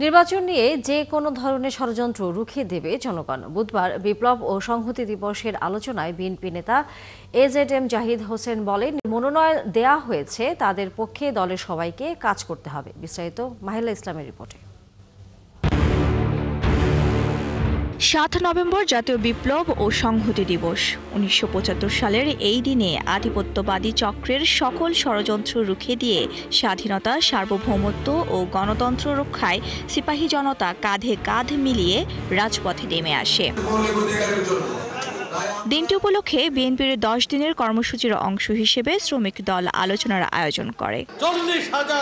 নির্বাচন নিয়ে যে কোনো ধরনের ষড়যন্ত্র রুখে দেবে জনগণ। বুধবার বিপ্লব ও সংহতি দিবসের আলোচনায় বিএনপি নেতা এজেডএম জাহিদ হোসেন বলেন, মনোনয়ন দেয়া হয়েছে তাদের পক্ষে দলের সবাইকে কাজ করতে হবে। বিস্তারিত মাহিলা ইসলামের রিপোর্টে। ৭ নভেম্বর জাতীয় বিপ্লব ও সংহতি দিবস। ১৯৭৫ সালের এই দিনে আধিপত্যবাদী চক্রের সকল ষড়যন্ত্র রুখে দিয়ে স্বাধীনতা, সার্বভৌমত্ব ও গণতন্ত্র রক্ষায় সিপাহী জনতা কাঁধে কাঁধ মিলিয়ে রাজপথে নেমে আসে। দিনটি উপলক্ষে বিএনপির ১০ দিনের কর্মসূচির অংশ হিসেবে শ্রমিক দল আলোচনার আয়োজন করে। ৪০,০০০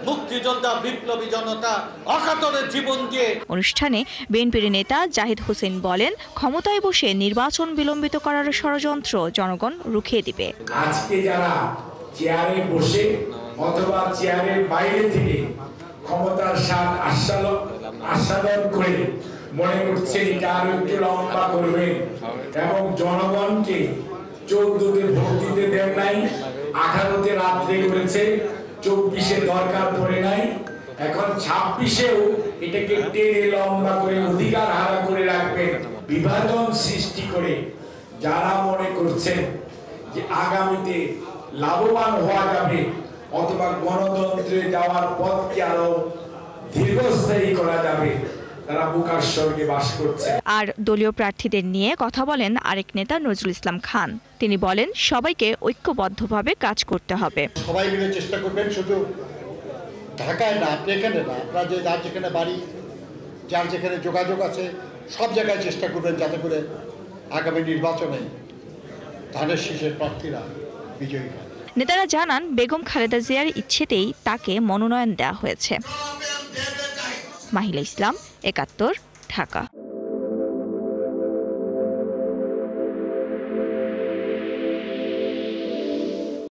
মুক্তিযোদ্ধা বিপ্লবী জনতা অকাতরে জীবন দিয়ে। অনুষ্ঠানে বিএনপির নেতা জাহিদ হোসেন বলেন, ক্ষমতায় বসে নির্বাচন বিলম্বিত করার ষড়যন্ত্র জনগণ রুখে দিবে। আজকে যারা চেয়ারে বসে অথবা চেয়ারের বাইরে থেকে ক্ষমতার স্বাদ আস্বাদন করে মনে করছেন এটা আরো একটু লম্বা করবেন এবং জনগণকে ১৪তে ভোট দিতে দেন নাই, ১৮তে রাত্রে করেছে, ২৪-এ দরকার পড়ে নাই, এখন ২৬-এও এটাকে টেনে লম্বা করে অধিকার হারা করে রাখবেন। বিভাজন সৃষ্টি করে যারা মনে করছেন যে আগামীতে লাভবান হওয়া যাবে অথবা গণতন্ত্রে যাওয়ার পথকে আরো দীর্ঘস্থায়ী করা যাবে, তারা বুকার স্বর্গে বাস করছে। আর দলীয় প্রার্থীদের নিয়ে কথা বলেন আরেক নেতা নজরুল ইসলাম খান। তিনি বলেন, সবাইকে ঐক্যবদ্ধভাবে কাজ করতে হবে। সবাই মিলে চেষ্টা করবেন, শুধু ঢাকায় না, আপনি এখানে না, আপনার যার যেখানে বাড়ি, যার যেখানে যোগাযোগ আছে, সব জায়গায় চেষ্টা করবেন যাতে করে আগামী নির্বাচনে ধানের শীষের প্রার্থীরা বিজয়ী হয়। নেতারা জানান, বেগম খালেদা জিয়ার ইচ্ছেতেই তাকে মনোনয়ন দেওয়া হয়েছে। মাহিলা ইসলাম, ৭১, ঢাকা।